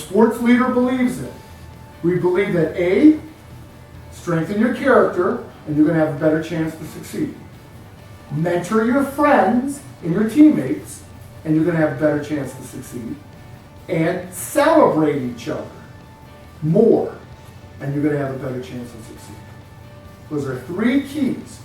Sports Leader believes in. We believe that A, strengthen your character, and you're going to have a better chance to succeed. Mentor your friends and your teammates, and you're going to have a better chance to succeed. And celebrate each other more, and you're going to have a better chance to succeed. Those are 3 keys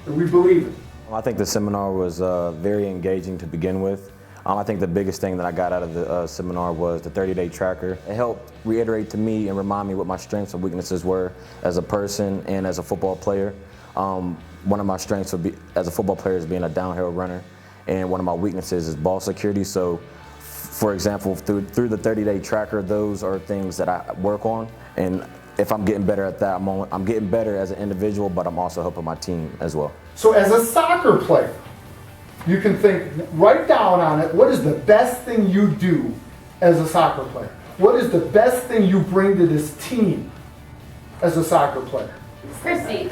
that we believe in. I think the seminar was very engaging to begin with. I think the biggest thing that I got out of the seminar was the 30-day tracker. It helped reiterate to me and remind me what my strengths and weaknesses were as a person and as a football player. One of my strengths would be, as a football player, is being a downhill runner, and one of my weaknesses is ball security. So, for example, through the 30-day tracker, those are things that I work on, and if I'm getting better at that, I'm getting better as an individual, but I'm also helping my team as well. So as a soccer player, you can think, write down on it, what is the best thing you do as a soccer player? What is the best thing you bring to this team as a soccer player? Christy,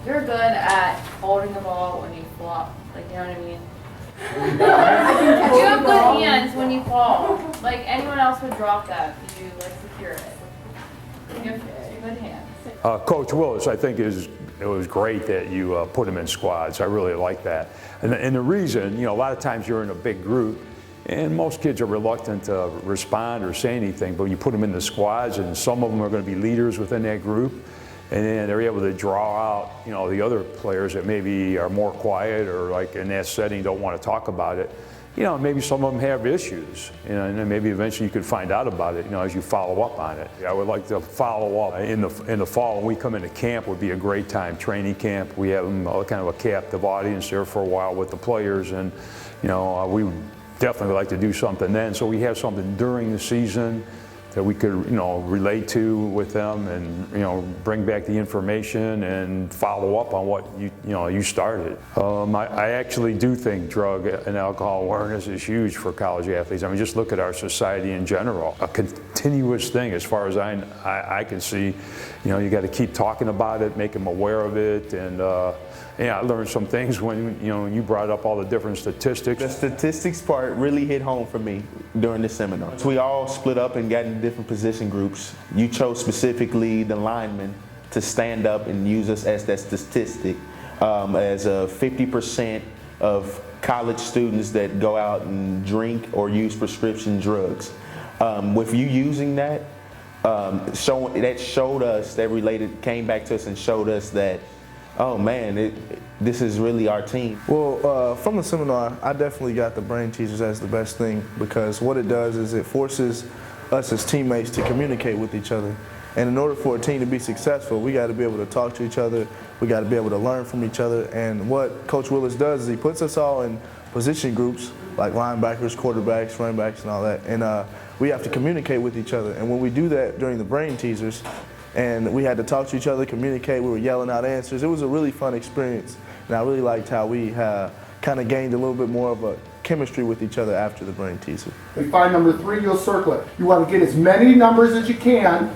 you're good at holding the ball when you flop, like, you know what I mean? You have good hands when you fall. Like, anyone else would drop that if you, like, secure it. You have good hands. Coach Willis, I think it was great that you put him in squads. I really like that. And the reason, you know, a lot of times you're in a big group and most kids are reluctant to respond or say anything, but you put them in the squads and some of them are going to be leaders within that group, and then they're able to draw out, you know, the other players that maybe are more quiet or, like, in that setting don't want to talk about it. You know, maybe some of them have issues, you know, and then maybe eventually you could find out about it, you know, as you follow up on it. I would like to follow up in the fall when we come into camp. Would be a great time, training camp. We have kind of a captive audience there for a while with the players, and, you know, we would definitely like to do something then. So we have something during the season that we could, you know, relate to with them, and, you know, bring back the information and follow up on what you started. I actually do think drug and alcohol awareness is huge for college athletes. I mean, just look at our society in general. A continuous thing, as far as I can see. You know, you got to keep talking about it, make them aware of it, and yeah, I learned some things when you brought up all the different statistics. The statistics part really hit home for me during the seminar. So we all split up and got into different position groups. You chose specifically the linemen to stand up and use us as that statistic, as 50% of college students that go out and drink or use prescription drugs. With you using that, came back to us and showed us that, oh man, this is really our team. Well, from the seminar, I definitely got the brain teasers as the best thing, because what it does is it forces us as teammates to communicate with each other. And in order for a team to be successful, we got to be able to talk to each other, we got to be able to learn from each other. And what Coach Willis does is he puts us all in position groups, like linebackers, quarterbacks, running backs, and all that. And we have to communicate with each other. And when we do that during the brain teasers, and we had to talk to each other, communicate, we were yelling out answers. It was a really fun experience, and I really liked how we kind of gained a little bit more of a chemistry with each other after the brain teaser. And find number 3, you'll circle it. You want to get as many numbers as you can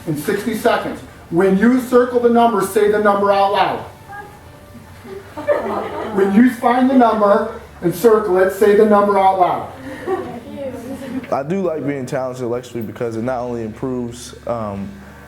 in 60 seconds. When you circle the number, say the number out loud. When you find the number and circle it, say the number out loud. I do like being challenged intellectually because it not only improves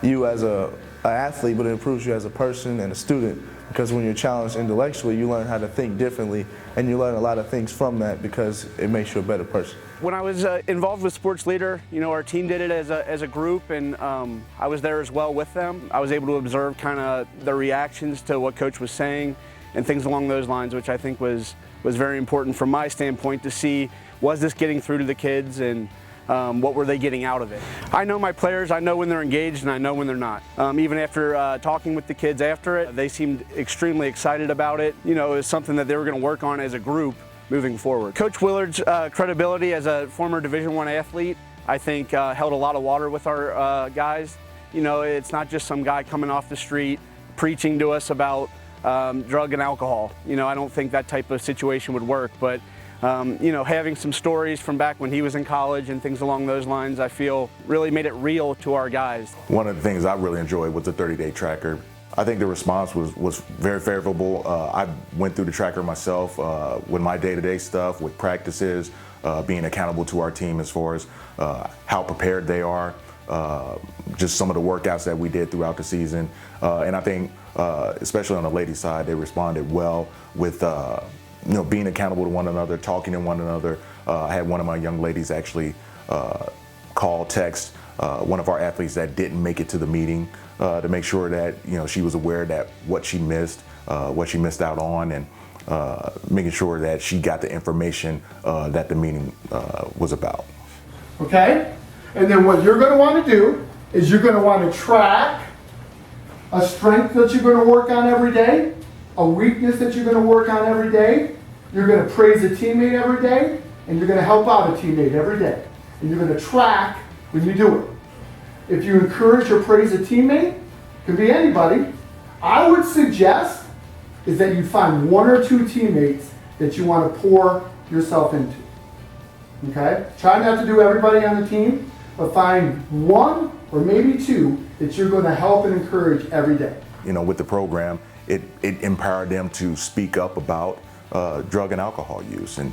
you as an athlete, but it improves you as a person and a student. Because when you're challenged intellectually, you learn how to think differently, and you learn a lot of things from that because it makes you a better person. When I was involved with SportsLeader, you know, our team did it as a group, and I was there as well with them. I was able to observe kind of their reactions to what Coach was saying and things along those lines, which I think was very important from my standpoint to see, was this getting through to the kids, and what were they getting out of it. I know my players, I know when they're engaged and I know when they're not. Even after talking with the kids after it, they seemed extremely excited about it. You know, it was something that they were going to work on as a group moving forward. Coach Willard's credibility as a former Division I athlete, I think held a lot of water with our guys. You know, it's not just some guy coming off the street preaching to us about drug and alcohol. You know, I don't think that type of situation would work, but you know, having some stories from back when he was in college and things along those lines, I feel really made it real to our guys. One of the things I really enjoyed was the 30-day tracker. I think the response was very favorable. I went through the tracker myself with my day-to-day stuff, with practices, being accountable to our team as far as how prepared they are, just some of the workouts that we did throughout the season. And I think, especially on the ladies' side, they responded well with being accountable to one another, talking to one another. I had one of my young ladies actually call, text one of our athletes that didn't make it to the meeting to make sure that she was aware that what she missed out on, and making sure that she got the information that the meeting was about. Okay? And then what you're going to want to do is you're going to want to track a strength that you're going to work on every day, a weakness that you're going to work on every day. You're going to praise a teammate every day, and you're going to help out a teammate every day. And you're going to track when you do it. If you encourage or praise a teammate, could be anybody, I would suggest is that you find one or two teammates that you want to pour yourself into. Okay? Try not to do everybody on the team, but find one or maybe two that you're going to help and encourage every day. With the program, it empowered them to speak up about drug and alcohol use, and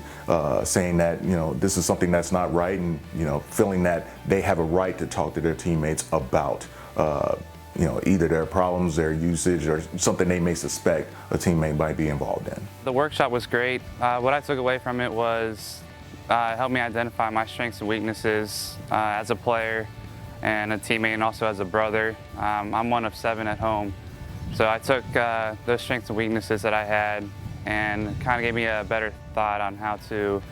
saying that this is something that's not right, and feeling that they have a right to talk to their teammates about either their problems, their usage, or something they may suspect a teammate might be involved in. The workshop was great. What I took away from it was it helped me identify my strengths and weaknesses as a player and a teammate, and also as a brother. I'm one of 7 at home, so I took those strengths and weaknesses that I had and kind of gave me a better thought on how to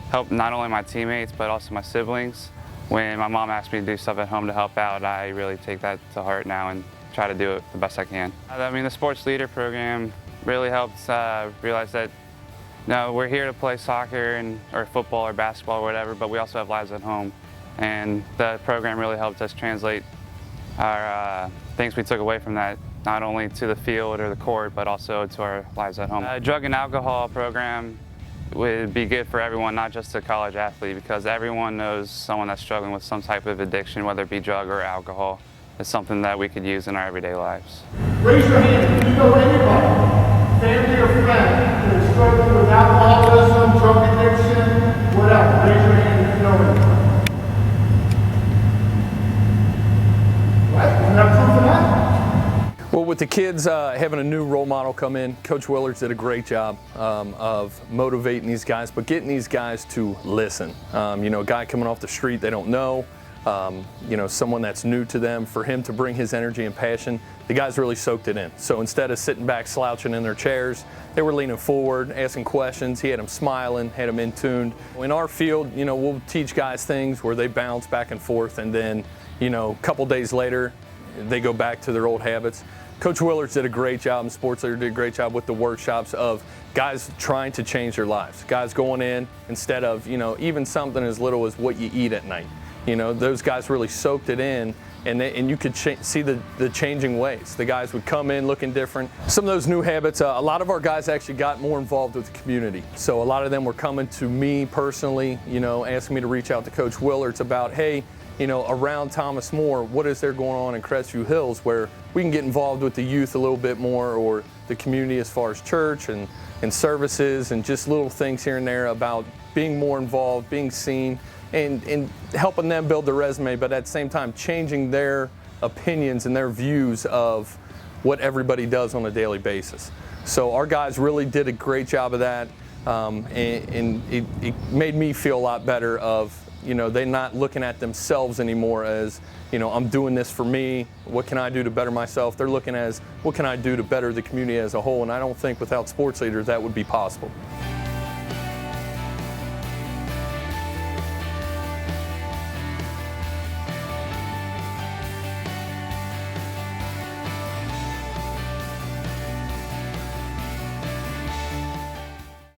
help not only my teammates but also my siblings. When my mom asked me to do stuff at home to help out, I really take that to heart now and try to do it the best I can. I mean, the Sports Leader program really helps realize that we're here to play soccer or football or basketball or whatever, but we also have lives at home. And the program really helped us translate our things we took away from that, not only to the field or the court, but also to our lives at home. Drug and alcohol program would be good for everyone, not just a college athlete, because everyone knows someone that's struggling with some type of addiction, whether it be drug or alcohol. It's something that we could use in our everyday lives. Raise your hand if you know anybody, family or friend, that is struggling with alcoholism, drug addiction, whatever. Raise your hand if you know anybody. Right? Isn't that proof enough? Well, with the kids having a new role model come in, Coach Willards did a great job of motivating these guys, but getting these guys to listen. A guy coming off the street they don't know, someone that's new to them, for him to bring his energy and passion, the guys really soaked it in. So instead of sitting back slouching in their chairs, they were leaning forward, asking questions. He had them smiling, had them in tuned. In our field, we'll teach guys things where they bounce back and forth, and then, a couple days later, they go back to their old habits. Coach Willards did a great job, and SportsLeader did a great job with the workshops of guys trying to change their lives. Guys going in instead of, even something as little as what you eat at night. Those guys really soaked it in, and you could see the changing ways. The guys would come in looking different. Some of those new habits, a lot of our guys actually got more involved with the community. So a lot of them were coming to me personally, asking me to reach out to Coach Willards about, hey, around Thomas More, what is there going on in Crestview Hills where we can get involved with the youth a little bit more, or the community as far as church and services, and just little things here and there about being more involved, being seen, and helping them build their resume, but at the same time changing their opinions and their views of what everybody does on a daily basis. So our guys really did a great job of that, and it made me feel a lot better of, they're not looking at themselves anymore as, I'm doing this for me, what can I do to better myself? They're looking as, what can I do to better the community as a whole? And I don't think without SportsLeader that would be possible.